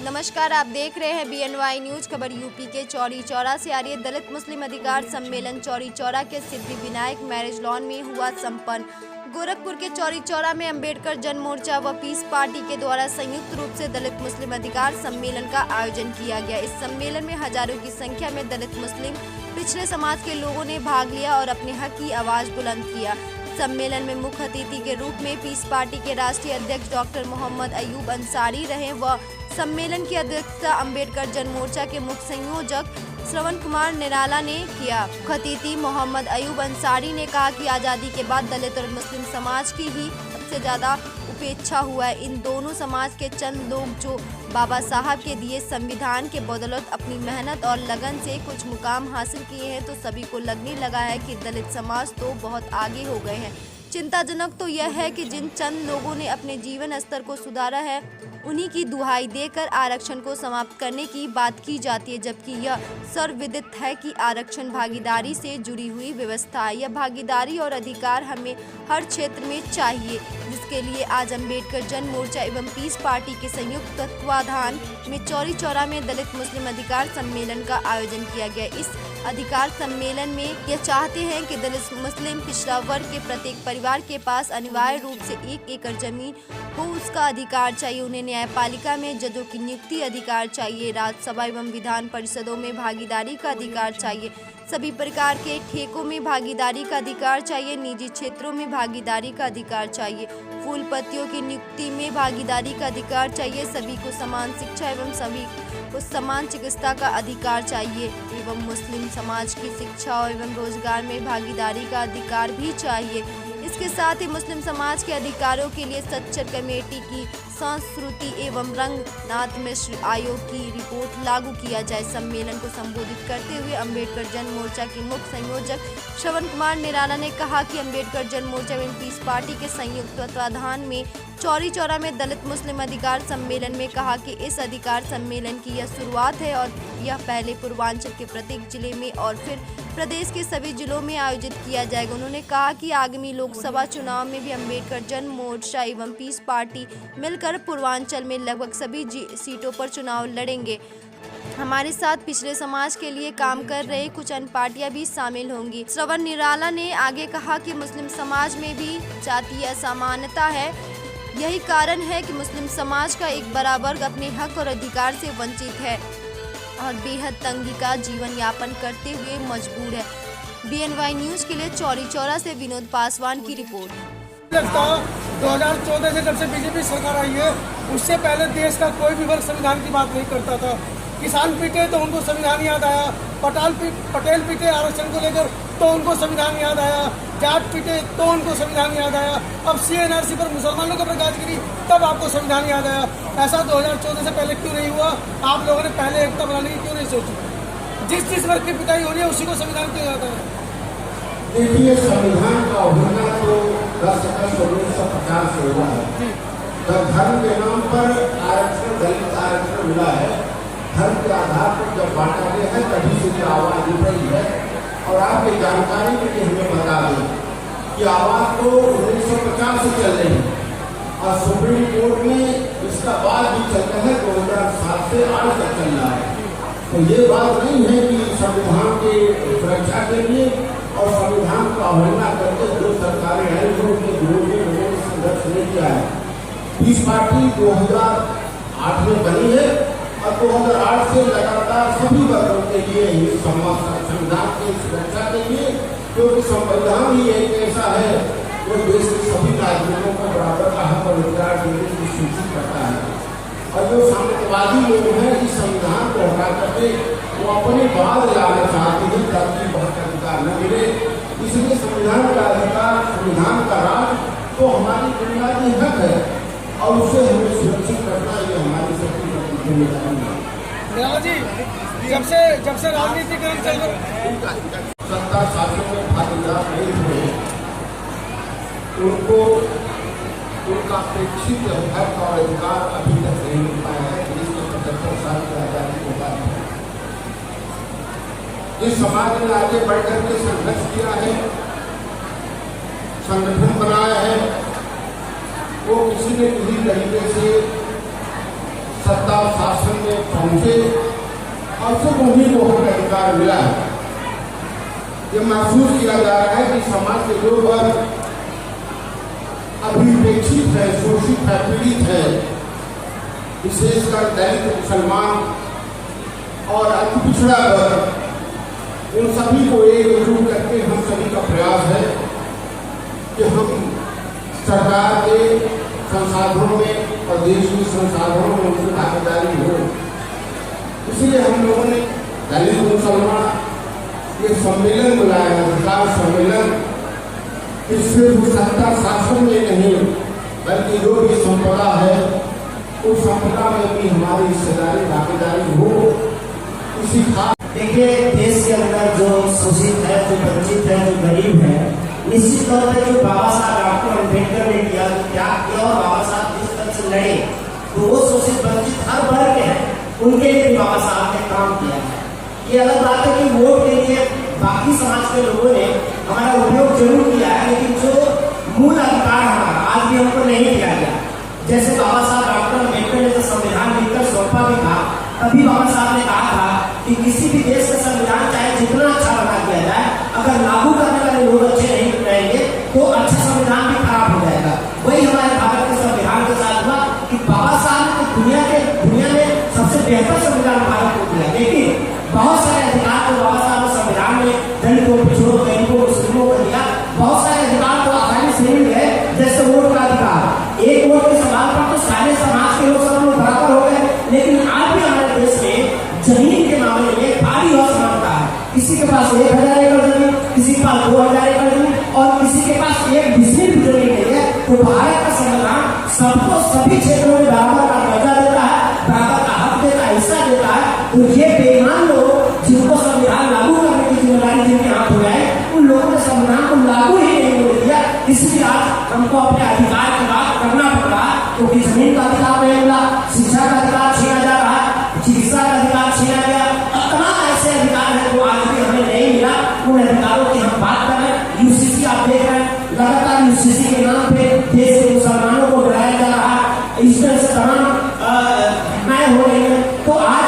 नमस्कार, आप देख रहे हैं BNY न्यूज। खबर यूपी के चौरी चौरा से आ रही है। दलित मुस्लिम अधिकार सम्मेलन चौरी चौरा के सिद्धि विनायक मैरिज लॉन में हुआ संपन्न। गोरखपुर के चौरी चौरा में अंबेडकर जन मोर्चा व पीस पार्टी के द्वारा संयुक्त रूप से दलित मुस्लिम अधिकार सम्मेलन का आयोजन किया गया। इस सम्मेलन में हजारों की संख्या में दलित मुस्लिम पिछड़े समाज के लोगों ने भाग लिया और अपने हक की आवाज बुलंद किया। सम्मेलन में मुख्य अतिथि के रूप में पीस पार्टी के राष्ट्रीय अध्यक्ष डॉक्टर मोहम्मद अयूब अंसारी रहे व सम्मेलन की अध्यक्षता अंबेडकर जन मोर्चा के मुख्य संयोजक श्रवण कुमार निराला ने किया। मुख्य अतिथि मोहम्मद अयूब अंसारी ने कहा कि आज़ादी के बाद दलित और मुस्लिम समाज की ही सबसे ज़्यादा उपेक्षा हुआ है। इन दोनों समाज के चंद लोग जो बाबा साहब के दिए संविधान के बदौलत अपनी मेहनत और लगन से कुछ मुकाम हासिल किए हैं, तो सभी को लगने लगा है कि दलित समाज तो बहुत आगे हो गए हैं। चिंताजनक तो यह है कि जिन चंद लोगों ने अपने जीवन स्तर को सुधारा है, उन्हीं की दुहाई देकर आरक्षण को समाप्त करने की बात की जाती है, जबकि यह सर्वविदित है कि आरक्षण भागीदारी से जुड़ी हुई व्यवस्था है। यह भागीदारी और अधिकार हमें हर क्षेत्र में चाहिए, जिसके लिए आज अंबेडकर जन मोर्चा एवं पीस पार्टी के संयुक्त तत्वाधान में चौरी चौरा में दलित मुस्लिम अधिकार सम्मेलन का आयोजन किया गया। इस अधिकार सम्मेलन में यह चाहते हैं कि दलित मुस्लिम पिछड़ा वर्ग के प्रत्येक परिवार के पास अनिवार्य रूप से 1 एकड़ जमीन हो, उसका अधिकार चाहिए। उन्हें न्यायपालिका में जजों की नियुक्ति अधिकार चाहिए। राज्यसभा एवं विधान परिषदों में भागीदारी का अधिकार चाहिए। सभी प्रकार के ठेकों में भागीदारी का अधिकार चाहिए। निजी क्षेत्रों में भागीदारी का अधिकार चाहिए। फूल पत्तियों की नियुक्ति में भागीदारी का अधिकार चाहिए। सभी को समान शिक्षा एवं सभी को समान चिकित्सा का अधिकार चाहिए एवं मुस्लिम समाज की शिक्षा एवं रोजगार में भागीदारी का अधिकार भी चाहिए। इसके साथ ही मुस्लिम समाज के अधिकारों के लिए सच्चर कमेटी की संस्कृति एवं रंगनाथ मिश्र आयोग की रिपोर्ट लागू किया जाए। सम्मेलन को संबोधित करते हुए अंबेडकर जन मोर्चा के मुख्य संयोजक श्रवण कुमार निराला ने कहा कि अंबेडकर जन मोर्चा एवं पीस पार्टी के संयुक्त तत्वाधान में चौरी चौरा में दलित मुस्लिम अधिकार सम्मेलन में कहा कि इस अधिकार सम्मेलन की यह शुरुआत है और यह पहले पूर्वांचल के प्रत्येक जिले में और फिर प्रदेश के सभी जिलों में आयोजित किया जाएगा। उन्होंने कहा कि आगामी लोकसभा चुनाव में भी अंबेडकर जन मोर्चा एवं पीस पार्टी मिलकर पूर्वांचल में लगभग सभी सीटों पर चुनाव लड़ेंगे। हमारे साथ पिछड़े समाज के लिए काम कर रहे कुछ अन्य पार्टियां भी शामिल होंगी। श्रवण निराला ने आगे कहा कि मुस्लिम समाज में भी जातीय असमानता है। यही कारण है कि मुस्लिम समाज का एक बड़ा वर्ग अपने हक और अधिकार से वंचित है और बेहद तंगी का जीवन यापन करते हुए मजबूर है। BNY न्यूज के लिए चौरी चौरा से विनोद पासवान की रिपोर्ट। 2014 से जब से बीजेपी सरकार आई है, उससे पहले देश का कोई भी वर्ग संविधान की बात नहीं करता था। किसान पीटे तो उनको संविधान याद आया, पटेल पीटे आरक्षण को लेकर तो उनको संविधान याद आया, जाट पीटे तो उनको संविधान याद आया। अब CNRC पर मुसलमानों का प्रकाश गिरी तब आपको संविधान याद आया। ऐसा 2014 से पहले क्यों नहीं हुआ? आप लोगों ने पहले एकता बनाने की क्यों नहीं सोची? जिस वर्ग की पिटाई हो रही है उसी को संविधान क्यों याद आया? देखिए, संविधान का होना तो 10 अगस्त 1950 से हुआ है। जब धर्म के नाम पर आरक्षण, दलित आरक्षण मिला है, धर्म के आधार पर जब बांटा गया है, तभी से आवाज उठ रही है। और आपकी जानकारी के लिए हमें बता दें कि आवाज तो 1950 से चल रही है और सुप्रीम कोर्ट में इसका बाद भी चल रहा है, 2007 से आज तक चल रहा है। तो ये बात नहीं है कि संविधान की सुरक्षा के लिए और संविधान का अवहेलना करके जो सरकारें आई हैं उनके विरोध में लोगों ने संघर्ष नहीं किया है। पीस पार्टी 2008 में बनी है और 2008 से लगातार सभी वर्गों के लिए संविधान की सुरक्षा के लिए, क्योंकि संविधान ही एक ऐसा है जो देश के सभी नागरिकों को बराबर का हक और अधिकार देने की सूचित करता है। और जो साम्यवादी लोग हैं, इस संविधान को हटा करके वो अपने बाद लाना चाहते हैं ताकि बहुत अधिकार न मिले। इसलिए संविधान का अधिकार, संविधान का राज तो हमारी बुनियादी हक है और उसे हमें सुरक्षित करना ये हमारी सबकी जिम्मेदारी है। जी, जब से राजनीतिकरण चल रहा है, सत्ता शासन में भागीदार नहीं हुए, उनको उनका अपेक्षित हक और अधिकार अभी तक नहीं मिल पाया है। देश में 75 साल की आजादी के बाद इस समाज ने आगे बढ़कर के संघर्ष किया है, संगठन बनाया है, वो किसी न किसी तरीके से सत्ता साथ शासन में पहुंचे और सिर्फ उन्हीं को हक अधिकार मिला है। ये महसूस किया जा रहा है कि समाज के जो वर्ग अभी उपेक्षित है, शोषित है, पीड़ित है, विशेषकर दलित, मुसलमान और अति पिछड़ा वर्ग, उन सभी को एकजुट करके हम सभी का प्रयास है कि हम सरकार के संसाधनों में और देश के संसाधनों में उनकी भागीदारी हो। इसलिए हम लोगों ने दलित मुसलमान ये सम्मेलन बुलाया है, अधिकार सम्मेलन। सिर्फ सत्ता शासन में नहीं बल्कि जो भी संपदा है उस संपदा में भी हमारी हिस्सेदारी, भागीदारी हो। इसी खास देखिए, देश के अंदर जो शोषित है, जो वंचित है, जो गरीब है, निश्चित तौर पर जो बाबा साहब डॉक्टर अम्बेडकर ने किया, जो त्याग किया और बाबा साहब जिस तरह से लड़े, तो वो शोषित वंचित हर वर्ग के हैं, उनके लिए भी बाबा साहब ने काम किया है। ये अलग बात है कि वोट के लिए बाकी समाज के लोगों ने हमारा उपयोग जरूर किया है, लेकिन जो मूल अधिकार हमारा आज भी हमको नहीं दिया गया। जैसे बाबा साहब डॉक्टर अम्बेडकर ने जो संविधान लिखकर सौंपा भी था, तभी बाबा साहब ने कहा था कि किसी भी देश का संविधान चाहे जितना अच्छा बना दिया जाए, अगर लागू करने वाले लोग अच्छे नहीं रहेंगे तो अच्छा संविधान भी खराब हो जाएगा। वही हमारे भारत के संविधान के साथ हुआ कि बाबा साहब ने दुनिया में सबसे बेहतर संविधान भारत को दिया, लेकिन बहुत सारे अधिकार तो बाबा साहब ने संविधान में दलितों, पिछड़ों, गरीबों, मुस्लिमों को दिया। बहुत सारे अधिकार तो आसानी से मिल गए, जैसे वोट का अधिकार। एक वोट के सवाल पर तो सारे समाज के लोग सब लोग बराबर हो गए, लेकिन आज भी हमारे देश में जमीन के मामले में भारी असमानता है। किसी के पास 1000 एकड़ जमीन, किसी के पास 2000 एकड़ जमीन और किसी के पास 1 डिसमिल भी जमीन नहीं है। तो भारत का संविधान सबको सभी क्षेत्रों में बराबर का दर्जा देता है, बराबर का हक देता है, हिस्सा देता है। तो ये बेईमान लोग जिनको संविधान लागू करने की जिम्मेदारी जिनके हाथ हो जाए, उन लोगों ने संविधान को लागू ही नहीं होने दिया। इसलिए आज हमको अपने अधिकार की बात करना पड़ रहा है, क्योंकि जमीन का अधिकार नहीं मिला, शिक्षा का अधिकार छीना जा रहा है, चिकित्सा का अधिकार छीना गया, तमाम ऐसे अधिकार है जो आज भी हमें नहीं मिला। उन अधिकारों की हम बात कर रहे हैं। यूसीसी आप देख रहे हैं, लगातार यूसीसी के नाम पे देश के मुसलमानों को डराया जा रहा है। इस तरह से तमाम घटनाएं हो रही है। तो आज